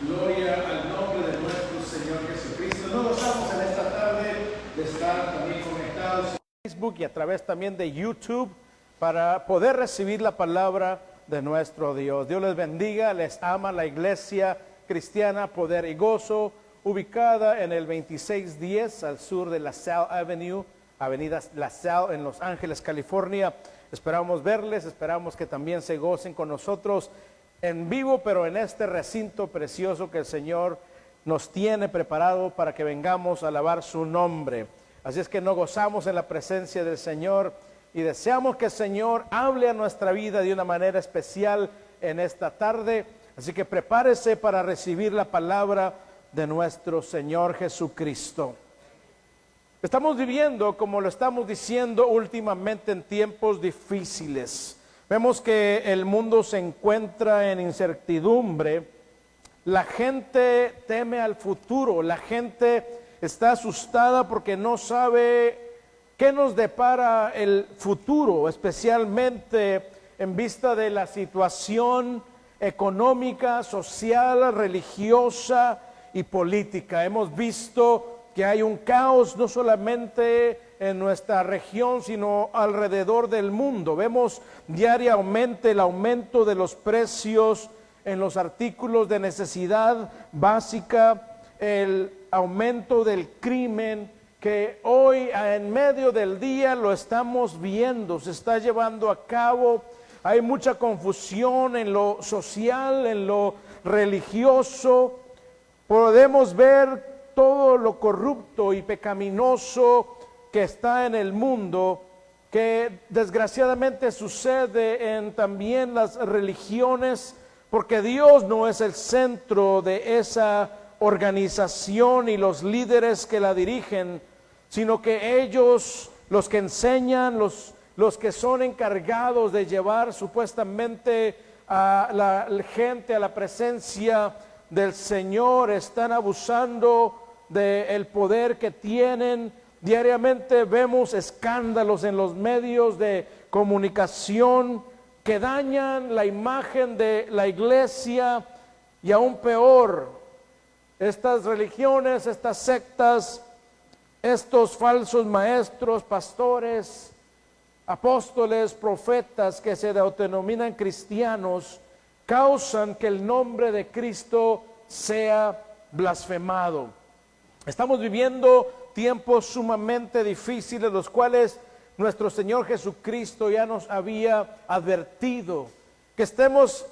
Gloria al nombre de nuestro Señor Jesucristo. Nos gozamos en esta tarde de estar también conectados en Facebook y a través también de YouTube para poder recibir la palabra de nuestro Dios. Dios les bendiga, les ama la iglesia cristiana Poder y Gozo, ubicada en el 2610 al sur de LaSalle Avenue, Avenida LaSalle en Los Ángeles, California. Esperamos verles, esperamos que también se gocen con nosotros en vivo, pero en este recinto precioso que el Señor nos tiene preparado para que vengamos a alabar su nombre. Así es que nos gozamos en la presencia del Señor y deseamos que el Señor hable a nuestra vida de una manera especial en esta tarde. Así que prepárese para recibir la palabra de nuestro Señor Jesucristo. Estamos viviendo, como lo estamos diciendo últimamente, en tiempos difíciles. Vemos que el mundo se encuentra en incertidumbre. La gente teme al futuro. La gente está asustada porque no sabe qué nos depara el futuro, especialmente en vista de la situación económica, social, religiosa y política. Hemos visto que hay un caos no solamente en nuestra región, sino alrededor del mundo. Vemos diariamente el aumento de los precios en los artículos de necesidad básica, el aumento del crimen que hoy en medio del día lo estamos viendo, se está llevando a cabo. Hay mucha confusión en lo social, en lo religioso. Podemos ver todo lo corrupto y pecaminoso que está en el mundo, que desgraciadamente sucede en también las religiones, porque Dios no es el centro de esa organización y los líderes que la dirigen, sino que ellos, los que enseñan, los que son encargados de llevar supuestamente a la gente a la presencia del Señor, están abusando del poder que tienen. Diariamente vemos escándalos en los medios de comunicación que dañan la imagen de la iglesia, y aún peor, estas religiones, estas sectas, estos falsos maestros, pastores, apóstoles, profetas que se autodenominan cristianos, causan que el nombre de Cristo sea blasfemado. Estamos viviendo tiempos sumamente difíciles, los cuales nuestro Señor Jesucristo ya nos había advertido, que estemos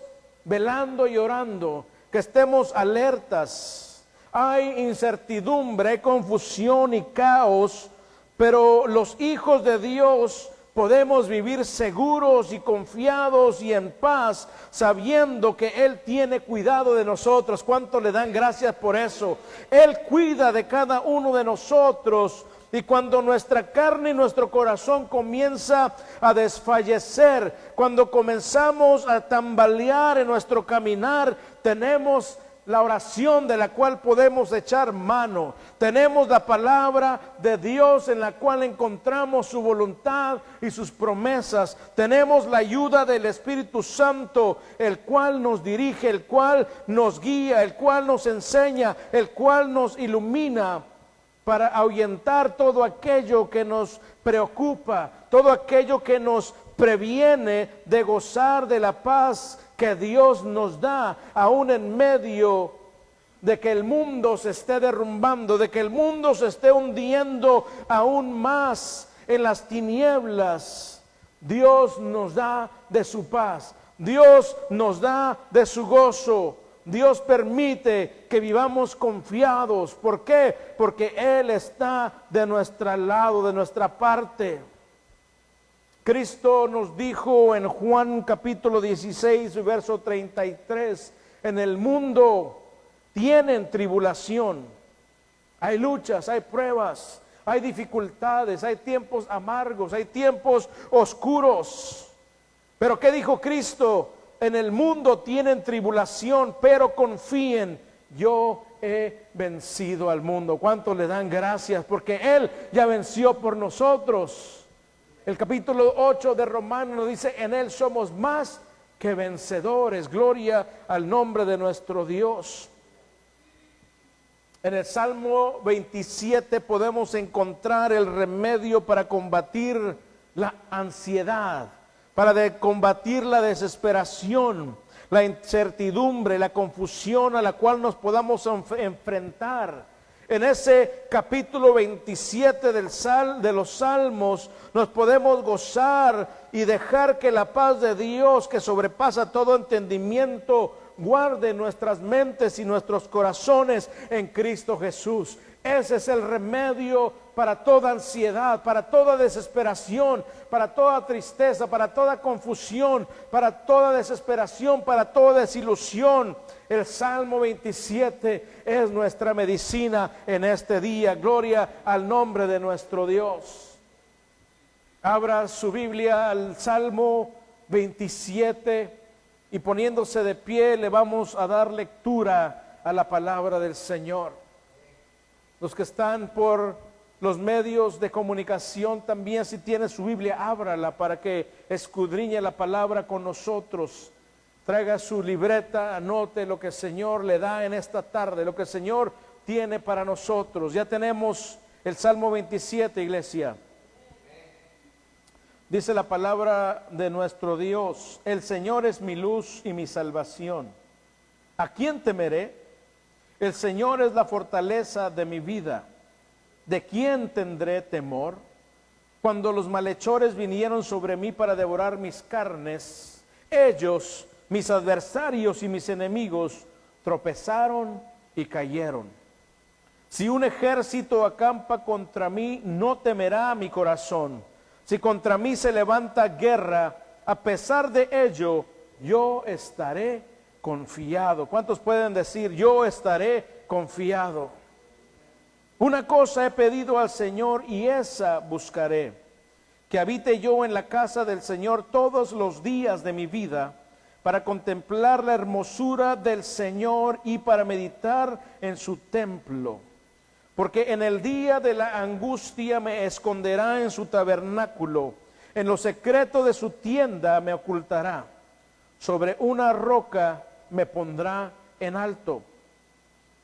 velando y orando, que estemos alertas. Hay incertidumbre, hay confusión y caos, pero los hijos de Dios podemos vivir seguros y confiados y en paz, sabiendo que Él tiene cuidado de nosotros. ¿Cuánto le dan gracias por eso? Él cuida de cada uno de nosotros. Y cuando nuestra carne y nuestro corazón comienza a desfallecer, cuando comenzamos a tambalear en nuestro caminar, tenemos la oración de la cual podemos echar mano. Tenemos la palabra de Dios en la cual encontramos su voluntad y sus promesas. Tenemos la ayuda del Espíritu Santo, el cual nos dirige, el cual nos guía, el cual nos enseña, el cual nos ilumina para ahuyentar todo aquello que nos preocupa, todo aquello que nos previene de gozar de la paz que Dios nos da, aún en medio de que el mundo se esté derrumbando, de que el mundo se esté hundiendo aún más en las tinieblas. Dios nos da de su paz, Dios nos da de su gozo. Dios permite que vivamos confiados. ¿Por qué? Porque Él está de nuestro lado, de nuestra parte. Cristo nos dijo en Juan capítulo 16, verso 33, en el mundo tienen tribulación, hay luchas, hay pruebas, hay dificultades, hay tiempos amargos, hay tiempos oscuros. Pero ¿qué dijo Cristo? En el mundo tienen tribulación, pero confíen, yo he vencido al mundo. ¿Cuánto le dan gracias? Porque Él ya venció por nosotros. El capítulo 8 de Romanos nos dice, en Él somos más que vencedores. Gloria al nombre de nuestro Dios. En el Salmo 27 podemos encontrar el remedio para combatir la ansiedad, para combatir la desesperación, la incertidumbre, la confusión a la cual nos podamos enfrentar. En ese capítulo 27 de los Salmos nos podemos gozar y dejar que la paz de Dios, que sobrepasa todo entendimiento, guarde nuestras mentes y nuestros corazones en Cristo Jesús. Ese es el remedio para toda ansiedad, para toda desesperación, para toda tristeza, para toda confusión, para toda desesperación, para toda desilusión. El Salmo 27 es nuestra medicina en este día. Gloria al nombre de nuestro Dios. Abra su Biblia al Salmo 27 y poniéndose de pie le vamos a dar lectura a la palabra del Señor. Los que están por los medios de comunicación también, si tiene su Biblia, ábrala para que escudriñe la palabra con nosotros. Traiga su libreta, anote lo que el Señor le da en esta tarde, lo que el Señor tiene para nosotros. Ya tenemos el Salmo 27, iglesia. Dice la palabra de nuestro Dios: el Señor es mi luz y mi salvación. ¿A quién temeré? El Señor es la fortaleza de mi vida. ¿De quién tendré temor? Cuando los malhechores vinieron sobre mí para devorar mis carnes, ellos, mis adversarios y mis enemigos, tropezaron y cayeron. Si un ejército acampa contra mí, no temerá mi corazón. Si contra mí se levanta guerra, a pesar de ello, yo estaré confiado. ¿Cuántos pueden decir, yo estaré confiado? Una cosa he pedido al Señor y esa buscaré, que habite yo en la casa del Señor todos los días de mi vida, para contemplar la hermosura del Señor y para meditar en su templo. Porque en el día de la angustia me esconderá en su tabernáculo, en lo secreto de su tienda me ocultará. Sobre una roca me pondrá en alto.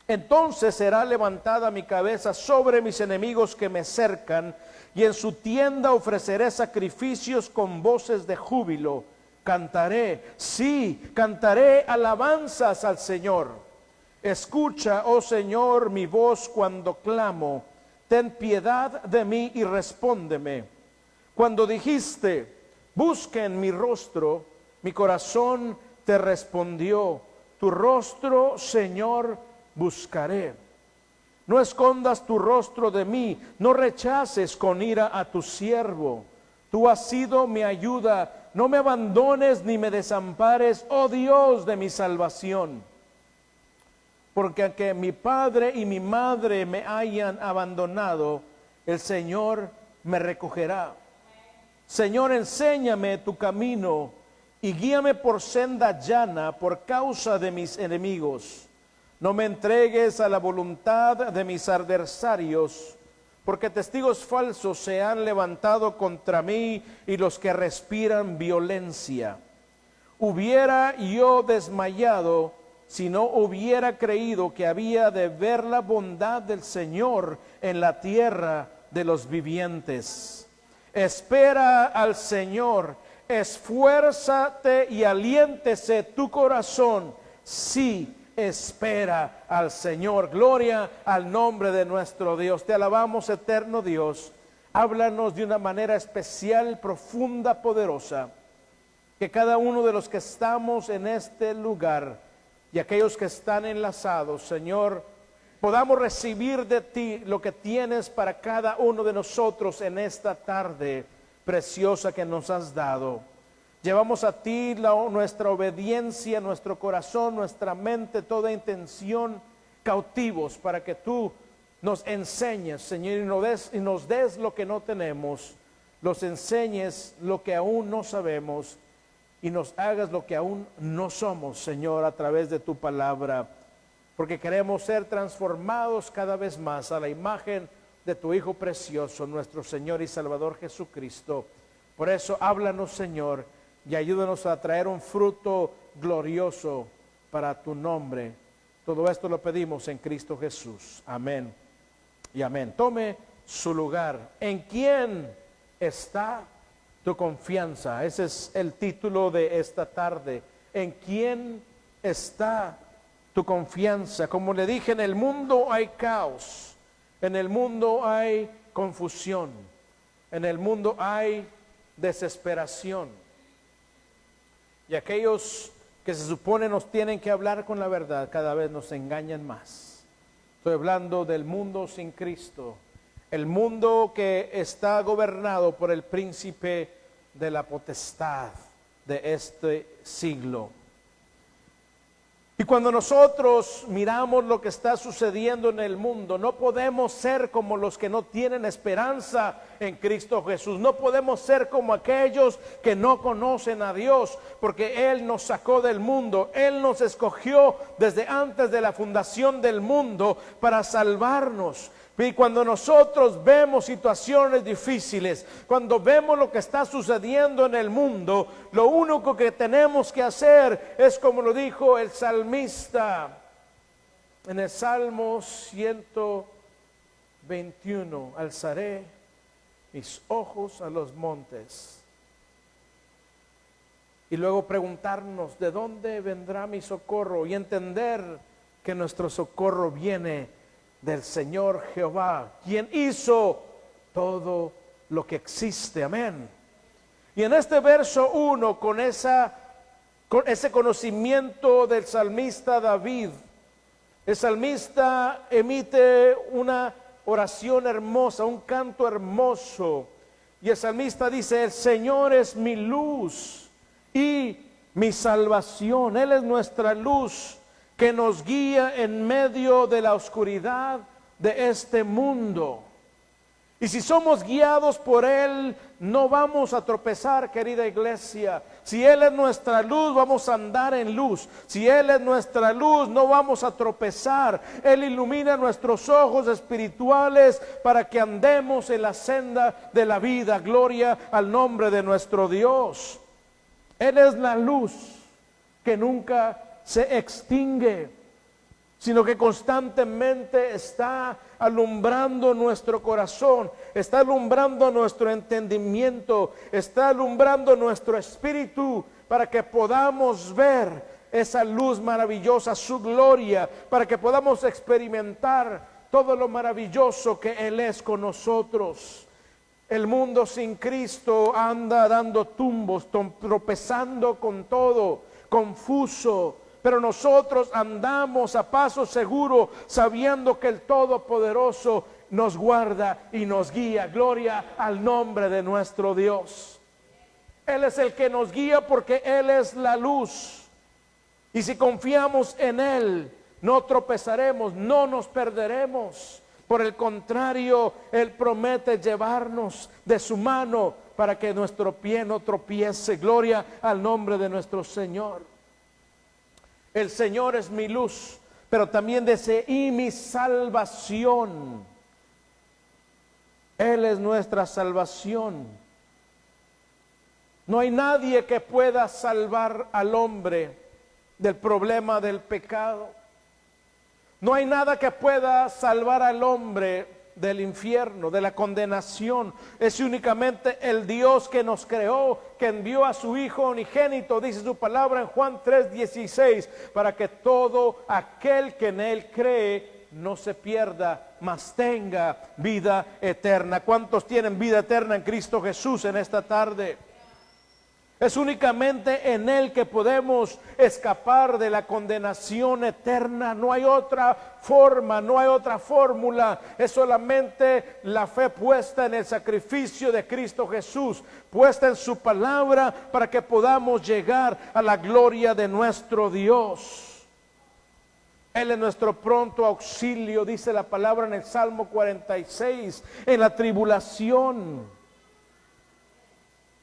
Entonces será levantada mi cabeza sobre mis enemigos que me cercan, y en su tienda ofreceré sacrificios con voces de júbilo. Cantaré, sí, cantaré alabanzas al Señor. Escucha, oh Señor, mi voz cuando clamo. Ten piedad de mí y respóndeme. Cuando dijiste, busquen mi rostro, mi corazón te respondió, tu rostro, Señor, buscaré. No escondas tu rostro de mí, no rechaces con ira a tu siervo. Tú has sido mi ayuda, no me abandones ni me desampares, oh Dios de mi salvación. Porque aunque mi padre y mi madre me hayan abandonado, el Señor me recogerá. Señor, enséñame tu camino y guíame por senda llana por causa de mis enemigos. No me entregues a la voluntad de mis adversarios, porque testigos falsos se han levantado contra mí y los que respiran violencia. Hubiera yo desmayado si no hubiera creído que había de ver la bondad del Señor en la tierra de los vivientes. Espera al Señor, esfuérzate y aliéntese tu corazón. Sí, espera al Señor. Gloria al nombre de nuestro Dios. Te alabamos, eterno Dios. Háblanos de una manera especial, profunda, poderosa. Que cada uno de los que estamos en este lugar y aquellos que están enlazados, Señor, podamos recibir de ti lo que tienes para cada uno de nosotros en esta tarde preciosa que nos has dado. Llevamos a ti nuestra obediencia, nuestro corazón, nuestra mente, toda intención cautivos para que tú nos enseñes, Señor, y nos des lo que no tenemos, nos enseñes lo que aún no sabemos y nos hagas lo que aún no somos, Señor, a través de tu palabra, porque queremos ser transformados cada vez más a la imagen de tu Hijo precioso, nuestro Señor y Salvador Jesucristo. Por eso háblanos, Señor, y ayúdanos a traer un fruto glorioso para tu nombre. Todo esto lo pedimos en Cristo Jesús. Amén y amén. Tome su lugar. ¿En quién está tu confianza? Ese es el título de esta tarde. ¿En quién está tu confianza? Como le dije, en el mundo hay caos, en el mundo hay confusión, en el mundo hay desesperación. Y aquellos que se supone nos tienen que hablar con la verdad, cada vez nos engañan más. Estoy hablando del mundo sin Cristo, el mundo que está gobernado por el príncipe de la potestad de este siglo. Y cuando nosotros miramos lo que está sucediendo en el mundo, no podemos ser como los que no tienen esperanza en Cristo Jesús. No podemos ser como aquellos que no conocen a Dios, porque Él nos sacó del mundo. Él nos escogió desde antes de la fundación del mundo para salvarnos. Y cuando nosotros vemos situaciones difíciles, cuando vemos lo que está sucediendo en el mundo, lo único que tenemos que hacer es como lo dijo el salmista en el Salmo 121, alzaré mis ojos a los montes. Y luego preguntarnos, ¿de dónde vendrá mi socorro? Y entender que nuestro socorro viene del Señor Jehová, quien hizo todo lo que existe. Amén. Y en este verso 1, con ese conocimiento del salmista David, el salmista emite una oración hermosa, un canto hermoso. Y el salmista dice: el Señor es mi luz y mi salvación. Él es nuestra luz que nos guía en medio de la oscuridad de este mundo. Y si somos guiados por Él, no vamos a tropezar, querida iglesia. Si Él es nuestra luz, vamos a andar en luz. Si Él es nuestra luz, no vamos a tropezar. Él ilumina nuestros ojos espirituales para que andemos en la senda de la vida. Gloria al nombre de nuestro Dios. Él es la luz que nunca se extingue, sino que constantemente está alumbrando nuestro corazón, está alumbrando nuestro entendimiento, está alumbrando nuestro espíritu para que podamos ver esa luz maravillosa, su gloria, para que podamos experimentar todo lo maravilloso que Él es con nosotros. El mundo sin Cristo anda dando tumbos, tropezando con todo, confuso. Pero nosotros andamos a paso seguro, sabiendo que el Todopoderoso nos guarda y nos guía. Gloria al nombre de nuestro Dios. Él es el que nos guía porque Él es la luz. Y si confiamos en Él, no tropezaremos, no nos perderemos. Por el contrario, Él promete llevarnos de su mano para que nuestro pie no tropiece. Gloria al nombre de nuestro Señor. El Señor es mi luz, pero también dice, y mi salvación. Él es nuestra salvación. No hay nadie que pueda salvar al hombre del problema del pecado. No hay nada que pueda salvar al hombre del infierno, de la condenación. Es únicamente el Dios que nos creó, que envió a su Hijo unigénito, dice su palabra en Juan 3:16, para que todo aquel que en Él cree no se pierda, mas tenga vida eterna. ¿Cuántos tienen vida eterna en Cristo Jesús en esta tarde? Es únicamente en Él que podemos escapar de la condenación eterna. No hay otra forma, no hay otra fórmula. Es solamente la fe puesta en el sacrificio de Cristo Jesús, puesta en su palabra, para que podamos llegar a la gloria de nuestro Dios. Él es nuestro pronto auxilio, dice la palabra en el Salmo 46, en la tribulación.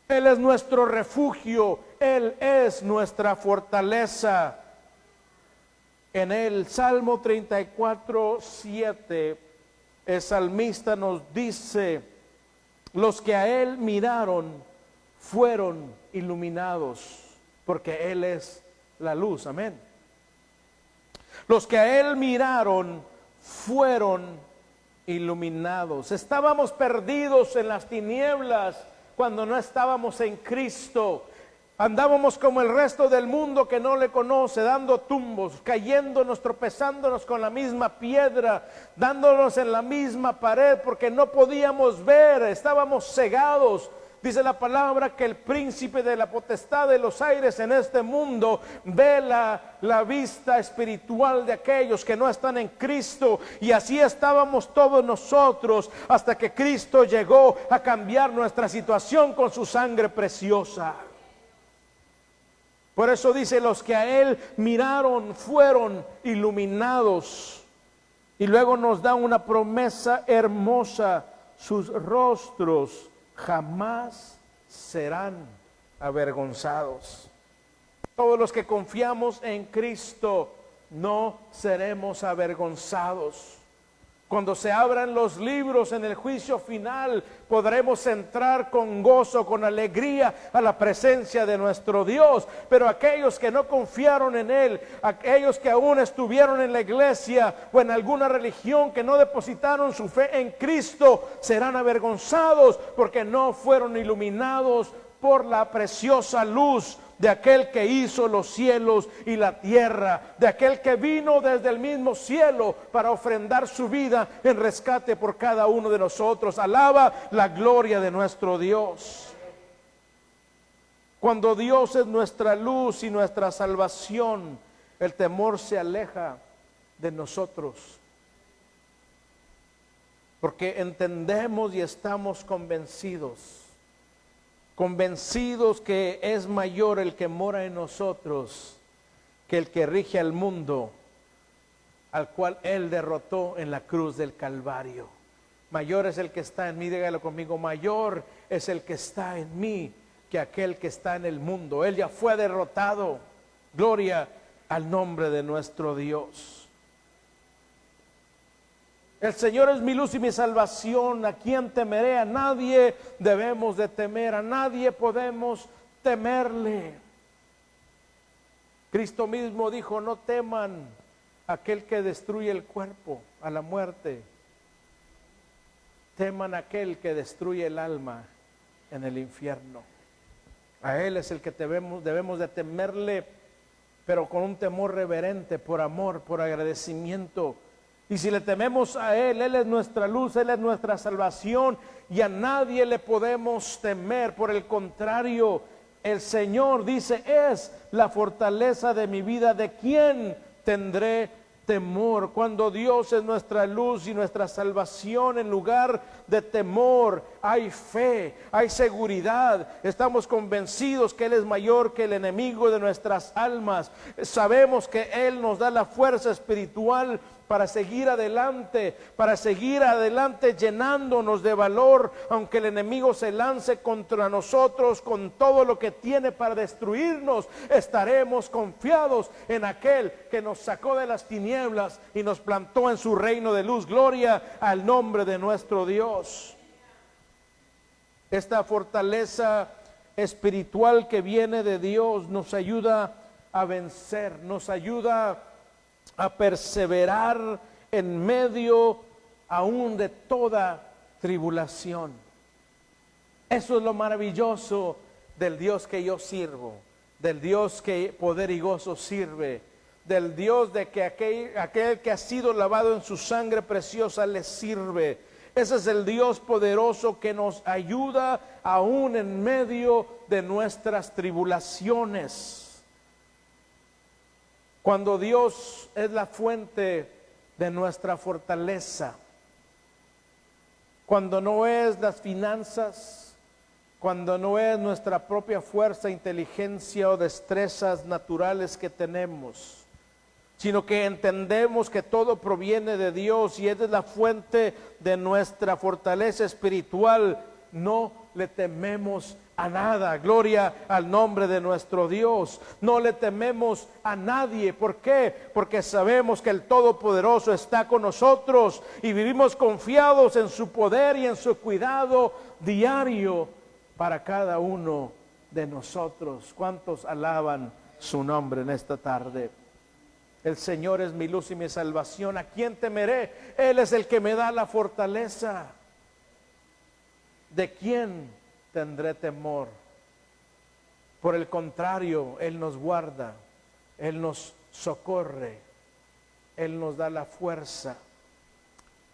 Él es nuestro refugio, Él es nuestra fortaleza. En el Salmo 34:7, el salmista nos dice: los que a Él miraron fueron iluminados, porque Él es la luz. Amén. Los que a Él miraron fueron iluminados. Estábamos perdidos en las tinieblas cuando no estábamos en Cristo. Andábamos como el resto del mundo que no le conoce, dando tumbos, cayéndonos, tropezándonos con la misma piedra, dándonos en la misma pared porque no podíamos ver, estábamos cegados. Dice la palabra que el príncipe de la potestad de los aires en este mundo ve la vista espiritual de aquellos que no están en Cristo. Y así estábamos todos nosotros hasta que Cristo llegó a cambiar nuestra situación con su sangre preciosa. Por eso dice, los que a Él miraron fueron iluminados. Y luego nos da una promesa hermosa: sus rostros jamás serán avergonzados. Todos los que confiamos en Cristo no seremos avergonzados. Cuando se abran los libros en el juicio final, podremos entrar con gozo, con alegría a la presencia de nuestro Dios. Pero aquellos que no confiaron en Él, aquellos que aún estuvieron en la iglesia o en alguna religión, que no depositaron su fe en Cristo, serán avergonzados porque no fueron iluminados por la preciosa luz de aquel que hizo los cielos y la tierra, de aquel que vino desde el mismo cielo para ofrendar su vida en rescate por cada uno de nosotros. Alaba la gloria de nuestro Dios. Cuando Dios es nuestra luz y nuestra salvación, el temor se aleja de nosotros, porque entendemos y estamos convencidos que es mayor el que mora en nosotros que el que rige al mundo, al cual Él derrotó en la cruz del Calvario. Mayor es el que está en mí, dígalo conmigo, mayor es el que está en mí que aquel que está en el mundo. Él ya fue derrotado. Gloria al nombre de nuestro Dios. El Señor es mi luz y mi salvación. ¿A quién temeré? A nadie debemos de temer, a nadie podemos temerle. Cristo mismo dijo: no teman a aquel que destruye el cuerpo a la muerte, teman a aquel que destruye el alma en el infierno. A Él es el que debemos de temerle, pero con un temor reverente, por amor, por agradecimiento. Y si le tememos a Él, Él es nuestra luz, Él es nuestra salvación, y a nadie le podemos temer. Por el contrario, el Señor dice: es la fortaleza de mi vida, ¿de quién tendré temor? Cuando Dios es nuestra luz y nuestra salvación, en lugar de temor hay fe, hay seguridad. Estamos convencidos que Él es mayor que el enemigo de nuestras almas. Sabemos que Él nos da la fuerza espiritual para seguir adelante llenándonos de valor, aunque el enemigo se lance contra nosotros con todo lo que tiene para destruirnos. Estaremos confiados en aquel que nos sacó de las tinieblas y nos plantó en su reino de luz. Gloria al nombre de nuestro Dios. Esta fortaleza espiritual que viene de Dios nos ayuda a vencer, nos ayuda a perseverar en medio aún de toda tribulación. Eso es lo maravilloso del Dios que yo sirvo, del Dios que poder y gozo sirve, del Dios de que aquel que ha sido lavado en su sangre preciosa le sirve. Ese es el Dios poderoso que nos ayuda aún en medio de nuestras tribulaciones. Cuando Dios es la fuente de nuestra fortaleza, cuando no es las finanzas, cuando no es nuestra propia fuerza, inteligencia o destrezas naturales que tenemos, sino que entendemos que todo proviene de Dios y Él es la fuente de nuestra fortaleza espiritual, no le tememos a nada. Gloria al nombre de nuestro Dios. No le tememos a nadie. ¿Por qué? Porque sabemos que el Todopoderoso está con nosotros y vivimos confiados en su poder y en su cuidado diario para cada uno de nosotros. ¿Cuántos alaban su nombre en esta tarde? El Señor es mi luz y mi salvación. ¿A quién temeré? Él es el que me da la fortaleza. ¿De quién tendré temor? Por el contrario, Él nos guarda, Él nos socorre, Él nos da la fuerza.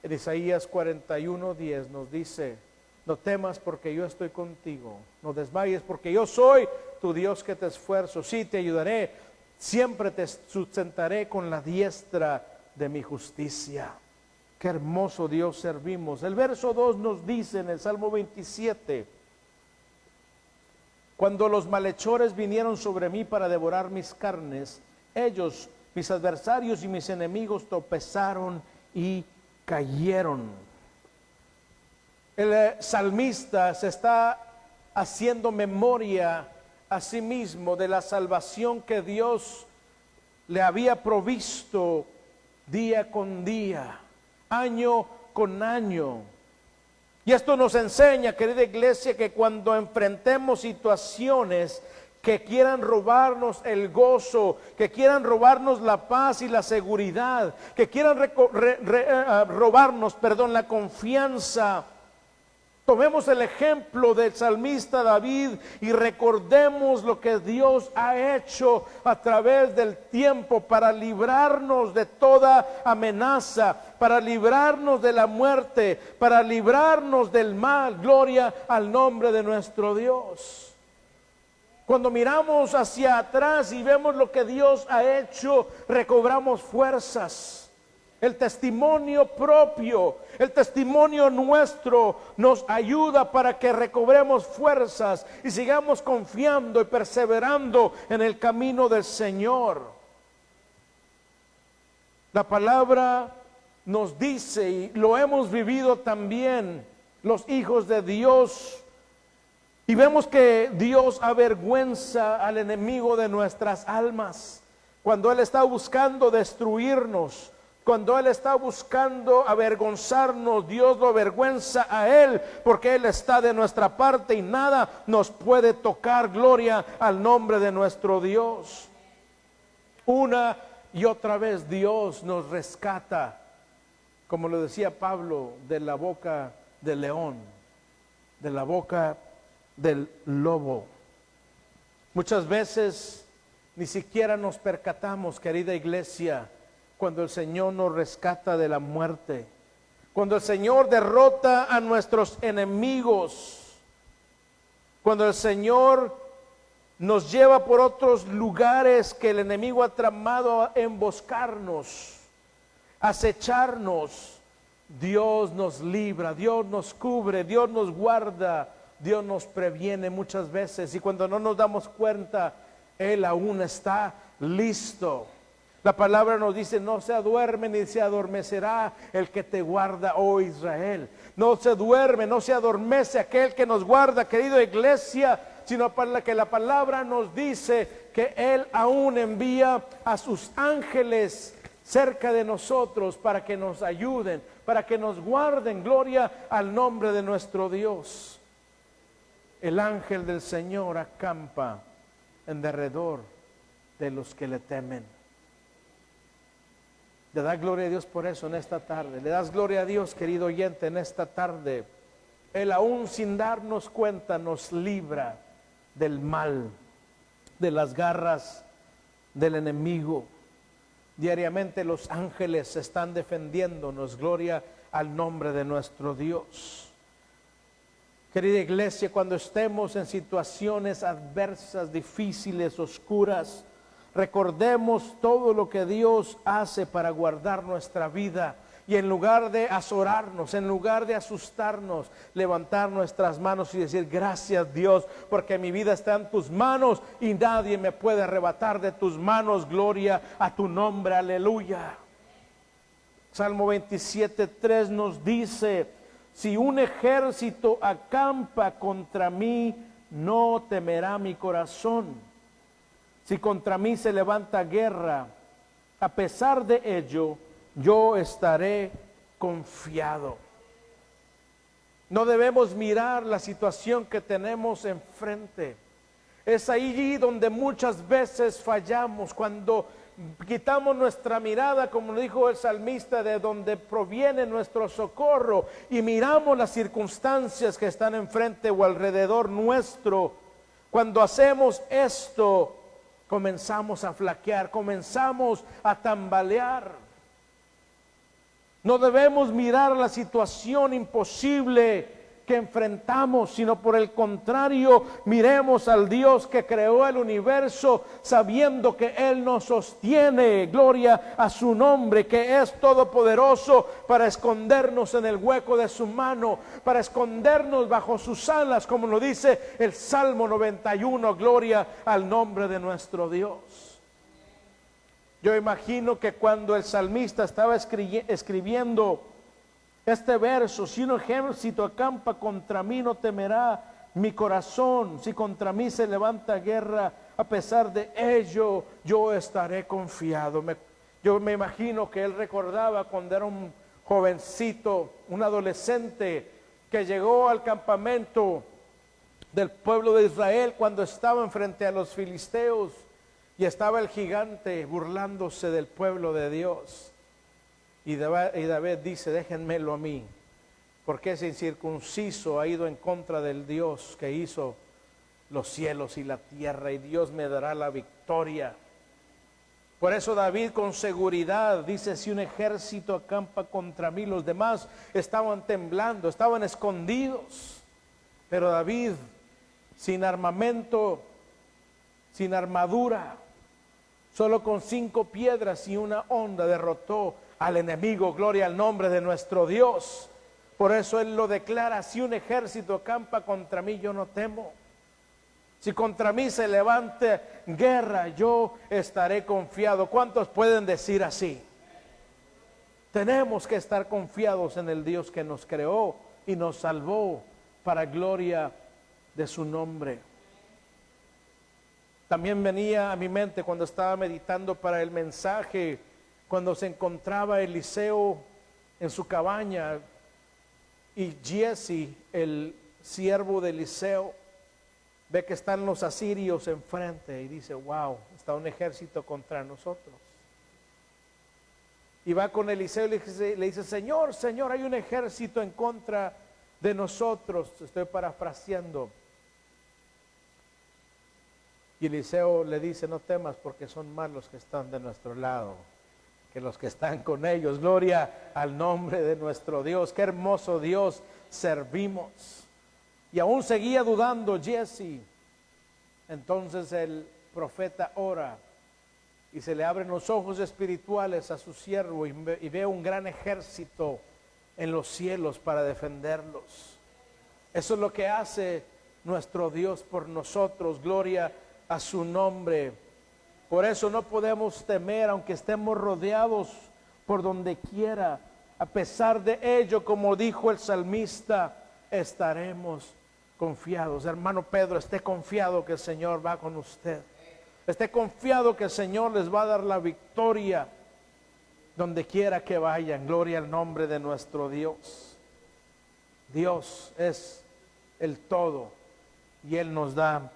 En Isaías 41:10 nos dice: no temas porque yo estoy contigo, no desmayes porque yo soy tu Dios que te esfuerzo, sí te ayudaré, siempre te sustentaré con la diestra de mi justicia. Qué hermoso Dios servimos. El verso 2 nos dice en el Salmo 27: cuando los malhechores vinieron sobre mí para devorar mis carnes, ellos, mis adversarios y mis enemigos, tropezaron y cayeron. El salmista se está haciendo memoria a sí mismo de la salvación que Dios le había provisto día con día, año con año. Y esto nos enseña, querida iglesia, que cuando enfrentemos situaciones que quieran robarnos el gozo, que quieran robarnos la paz y la seguridad, que quieran robarnos, la confianza, tomemos el ejemplo del salmista David y recordemos lo que Dios ha hecho a través del tiempo para librarnos de toda amenaza, para librarnos de la muerte, para librarnos del mal. Gloria al nombre de nuestro Dios. Cuando miramos hacia atrás y vemos lo que Dios ha hecho, recobramos fuerzas. El testimonio propio, el testimonio nuestro nos ayuda para que recobremos fuerzas y sigamos confiando y perseverando en el camino del Señor. La palabra nos dice, y lo hemos vivido también los hijos de Dios, y vemos que Dios avergüenza al enemigo de nuestras almas. Cuando Él está buscando destruirnos, cuando Él está buscando avergonzarnos, Dios lo avergüenza a Él, porque Él está de nuestra parte y nada nos puede tocar. Gloria al nombre de nuestro Dios. Una y otra vez Dios nos rescata, como lo decía Pablo, de la boca del león, de la boca del lobo. Muchas veces ni siquiera nos percatamos, querida iglesia, cuando el Señor nos rescata de la muerte, cuando el Señor derrota a nuestros enemigos, cuando el Señor nos lleva por otros lugares que el enemigo ha tramado a emboscarnos, acecharnos. Dios nos libra, Dios nos cubre, Dios nos guarda, Dios nos previene muchas veces, y cuando no nos damos cuenta, Él aún está listo. La palabra nos dice: no se duerme ni se adormecerá el que te guarda, oh Israel. No se duerme, no se adormece aquel que nos guarda, querida iglesia, sino para que la palabra nos dice que Él aún envía a sus ángeles cerca de nosotros para que nos ayuden, para que nos guarden. Gloria al nombre de nuestro Dios. El ángel del Señor acampa en derredor de los que le temen. Le das gloria a Dios por eso en esta tarde. Le das gloria a Dios, querido oyente, en esta tarde. Él aún sin darnos cuenta nos libra del mal, de las garras del enemigo. Diariamente los ángeles están defendiéndonos. Gloria al nombre de nuestro Dios. Querida iglesia, cuando estemos en situaciones adversas, difíciles, oscuras, recordemos todo lo que Dios hace para guardar nuestra vida. Y en lugar de azorarnos, en lugar de asustarnos, levantar nuestras manos y decir: gracias Dios, porque mi vida está en tus manos y nadie me puede arrebatar de tus manos. Gloria a tu nombre, aleluya. Salmo 27:3 nos dice: si un ejército acampa contra mí, no temerá mi corazón. Si contra mí se levanta guerra, a pesar de ello, yo estaré confiado. No debemos mirar la situación que tenemos enfrente. Es ahí donde muchas veces fallamos, cuando quitamos nuestra mirada, como dijo el salmista, de donde proviene nuestro socorro, y miramos las circunstancias que están enfrente o alrededor nuestro. Cuando hacemos esto, comenzamos a flaquear, comenzamos a tambalear. No debemos mirar la situación imposible que enfrentamos, sino por el contrario, miremos al Dios que creó el universo, sabiendo que Él nos sostiene. Gloria a su nombre, que es todopoderoso para escondernos en el hueco de su mano, para escondernos bajo sus alas, como lo dice el Salmo 91. Gloria al nombre de nuestro Dios. Yo imagino que cuando el salmista estaba escribiendo este verso, si un ejército acampa contra mí, no temerá mi corazón. Si contra mí se levanta guerra, a pesar de ello, yo estaré confiado. Yo me imagino que él recordaba cuando era un jovencito, un adolescente, que llegó al campamento del pueblo de Israel cuando estaban frente a los filisteos, y estaba el gigante burlándose del pueblo de Dios. Y David dice: déjenmelo a mí, porque ese incircunciso ha ido en contra del Dios que hizo los cielos y la tierra, y Dios me dará la victoria. Por eso David con seguridad dice: si un ejército acampa contra mí. Los demás estaban temblando, estaban escondidos, pero David, sin armamento, sin armadura, solo con 5 piedras y una honda, derrotó al enemigo. Gloria al nombre de nuestro Dios. Por eso él lo declara: si un ejército acampa contra mí, yo no temo. Si contra mí se levante guerra, yo estaré confiado. ¿Cuántos pueden decir así? Tenemos que estar confiados en el Dios que nos creó y nos salvó para gloria de su nombre. También venía a mi mente cuando estaba meditando para el mensaje, cuando se encontraba Eliseo en su cabaña y Giezi, el siervo de Eliseo, ve que están los asirios enfrente y dice: wow, está un ejército contra nosotros. Y va con Eliseo y le dice: Señor, hay un ejército en contra de nosotros. Estoy parafraseando. Y Eliseo le dice: no temas, porque son más los que están de nuestro lado que los que están con ellos. Gloria al nombre de nuestro Dios. Qué hermoso Dios servimos. Y aún seguía dudando Giezi. Entonces el profeta ora y se le abren los ojos espirituales a su siervo y ve un gran ejército en los cielos para defenderlos. Eso es lo que hace nuestro Dios por nosotros. Gloria a su nombre. Por eso no podemos temer, aunque estemos rodeados por donde quiera. A pesar de ello, como dijo el salmista, estaremos confiados. Hermano Pedro, esté confiado que el Señor va con usted. Esté confiado que el Señor les va a dar la victoria donde quiera que vayan. Gloria al nombre de nuestro Dios. Dios es el todo y Él nos da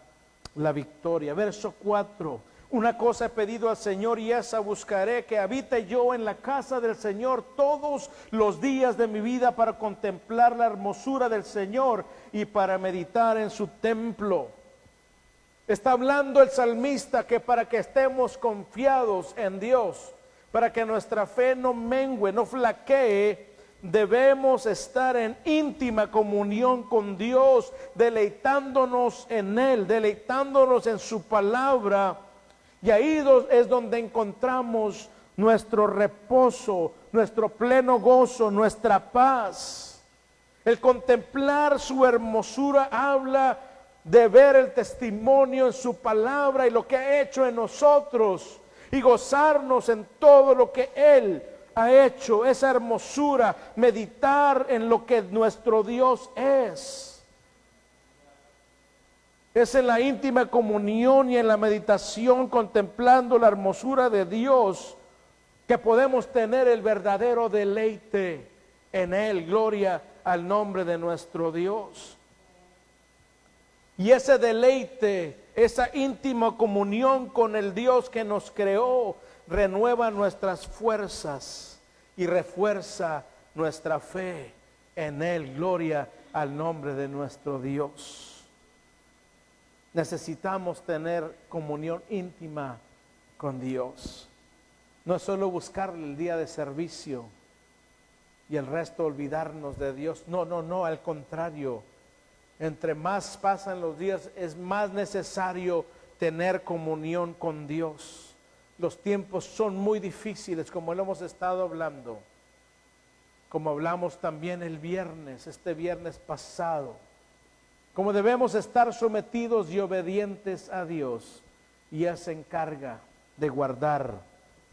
la victoria. Verso 4. Una cosa he pedido al Señor y esa buscaré, que habite yo en la casa del Señor todos los días de mi vida, para contemplar la hermosura del Señor y para meditar en su templo. Está hablando el salmista que para que estemos confiados en Dios, para que nuestra fe no mengue, no flaquee, debemos estar en íntima comunión con Dios, deleitándonos en Él, deleitándonos en su palabra. Y ahí es donde encontramos nuestro reposo, nuestro pleno gozo, nuestra paz. El contemplar su hermosura habla de ver el testimonio en su palabra y lo que ha hecho en nosotros, y gozarnos en todo lo que Él ha hecho, esa hermosura, meditar en lo que nuestro Dios es. Es en la íntima comunión y en la meditación, contemplando la hermosura de Dios, que podemos tener el verdadero deleite en Él. Gloria al nombre de nuestro Dios. Y ese deleite, esa íntima comunión con el Dios que nos creó, renueva nuestras fuerzas y refuerza nuestra fe en Él. Gloria al nombre de nuestro Dios. Necesitamos tener comunión íntima con Dios. No es solo buscarle el día de servicio y el resto olvidarnos de Dios. No, al contrario. Entre más pasan los días, es más necesario tener comunión con Dios. Los tiempos son muy difíciles, como lo hemos estado hablando. Como hablamos también el viernes, este viernes pasado. Como debemos estar sometidos y obedientes a Dios. Y Él se encarga de guardar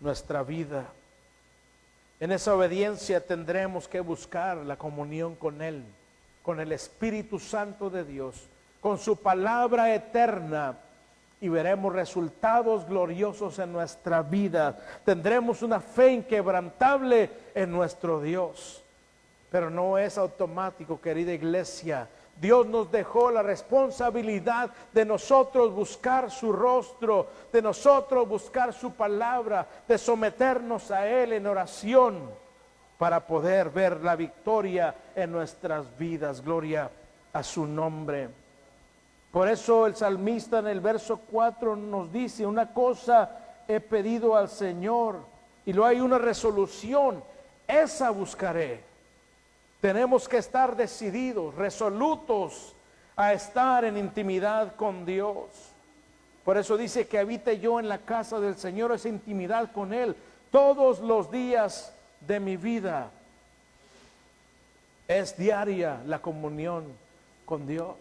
nuestra vida. En esa obediencia tendremos que buscar la comunión con Él, con el Espíritu Santo de Dios, con su palabra eterna, y veremos resultados gloriosos en nuestra vida. Tendremos una fe inquebrantable en nuestro Dios. Pero no es automático, querida iglesia. Dios nos dejó la responsabilidad de nosotros buscar su rostro, de nosotros buscar su palabra, de someternos a Él en oración para poder ver la victoria en nuestras vidas. Gloria a su nombre. Por eso el salmista en el verso 4 nos dice: una cosa he pedido al Señor, y luego hay una resolución, esa buscaré. Tenemos que estar decididos, resolutos a estar en intimidad con Dios. Por eso dice que habite yo en la casa del Señor, esa intimidad con Él todos los días de mi vida. Es diaria la comunión con Dios.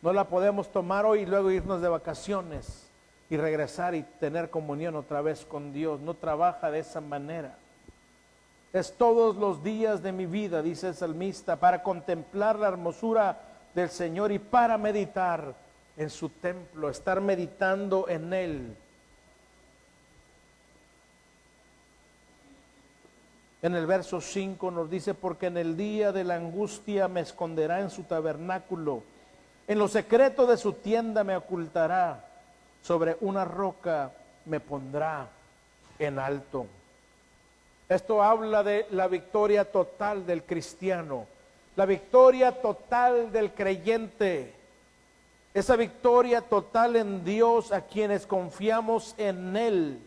No la podemos tomar hoy y luego irnos de vacaciones y regresar y tener comunión otra vez con Dios. No trabaja de esa manera. Es todos los días de mi vida, dice el salmista, para contemplar la hermosura del Señor y para meditar en su templo, estar meditando en Él. En el verso 5 nos dice: porque en el día de la angustia me esconderá en su tabernáculo, en lo secreto de su tienda me ocultará, sobre una roca me pondrá en alto. Esto habla de la victoria total del cristiano, la victoria total del creyente, esa victoria total en Dios a quienes confiamos en Él.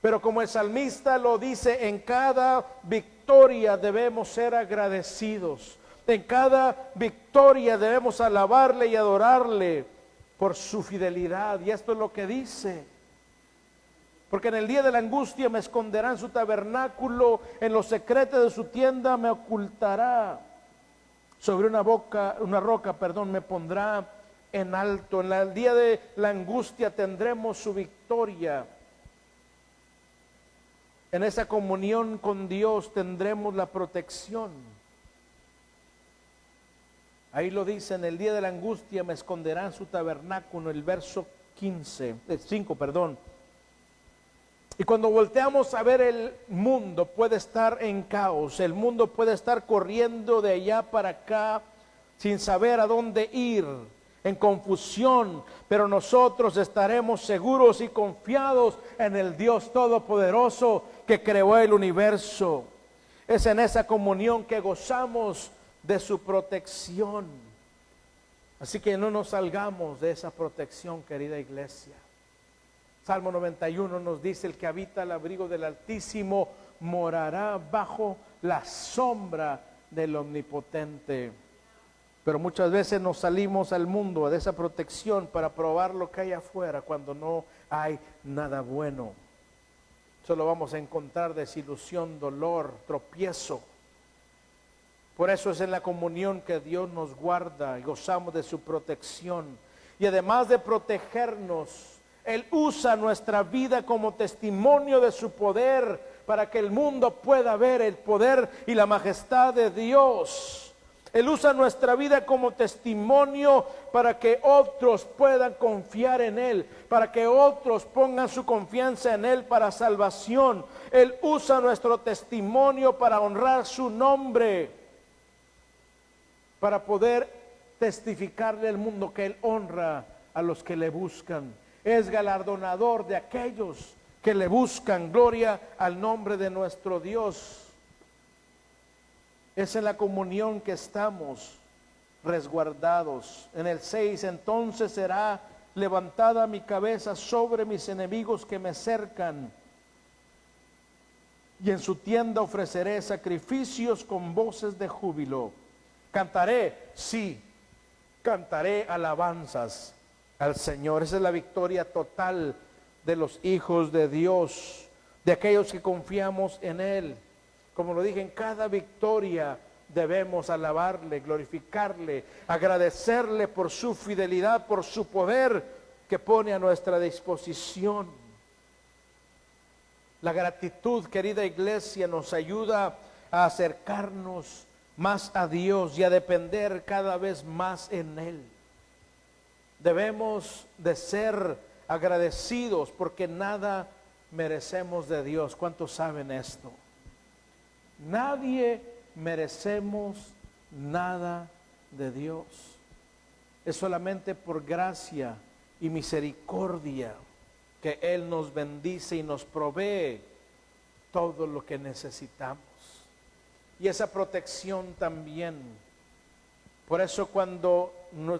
Pero como el salmista lo dice, en cada victoria debemos ser agradecidos. En cada victoria debemos alabarle y adorarle por su fidelidad. Y esto es lo que dice: porque en el día de la angustia me esconderá en su tabernáculo, en los secretos de su tienda me ocultará, sobre una roca me pondrá en alto. En el día de la angustia tendremos su victoria. En esa comunión con Dios tendremos la protección. Ahí lo dice: en el día de la angustia me esconderá en su tabernáculo, el verso 5. Y cuando volteamos a ver, el mundo puede estar en caos, el mundo puede estar corriendo de allá para acá sin saber a dónde ir, en confusión, pero nosotros estaremos seguros y confiados en el Dios Todopoderoso que creó el universo. Es en esa comunión que gozamos de su protección. Así que no nos salgamos de esa protección, querida iglesia. Salmo 91 nos dice: el que habita al abrigo del Altísimo morará bajo la sombra del Omnipotente. Pero muchas veces nos salimos al mundo de esa protección para probar lo que hay afuera, cuando no hay nada bueno. Solo vamos a encontrar desilusión, dolor, tropiezo. Por eso es en la comunión que Dios nos guarda y gozamos de su protección. Y además de protegernos, Él usa nuestra vida como testimonio de su poder, para que el mundo pueda ver el poder y la majestad de Dios. Él usa nuestra vida como testimonio para que otros puedan confiar en Él, para que otros pongan su confianza en Él para salvación. Él usa nuestro testimonio para honrar su nombre, para poder testificarle al mundo que Él honra a los que le buscan. es galardonador de aquellos que le buscan. Gloria al nombre de nuestro Dios. Es en la comunión que estamos resguardados. En el 6, entonces será levantada mi cabeza sobre mis enemigos que me cercan, y en su tienda ofreceré sacrificios con voces de júbilo. Cantaré, sí, cantaré alabanzas al Señor. Esa es la victoria total de los hijos de Dios, de aquellos que confiamos en Él. Como lo dije, en cada victoria debemos alabarle, glorificarle, agradecerle por su fidelidad, por su poder que pone a nuestra disposición. La gratitud, querida iglesia, nos ayuda a acercarnos más a Dios y a depender cada vez más en Él. Debemos de ser agradecidos porque nada merecemos de Dios. ¿Cuántos saben esto? Nadie merecemos nada de Dios. Es solamente por gracia y misericordia que Él nos bendice y nos provee todo lo que necesitamos. Y esa protección también. Por eso cuando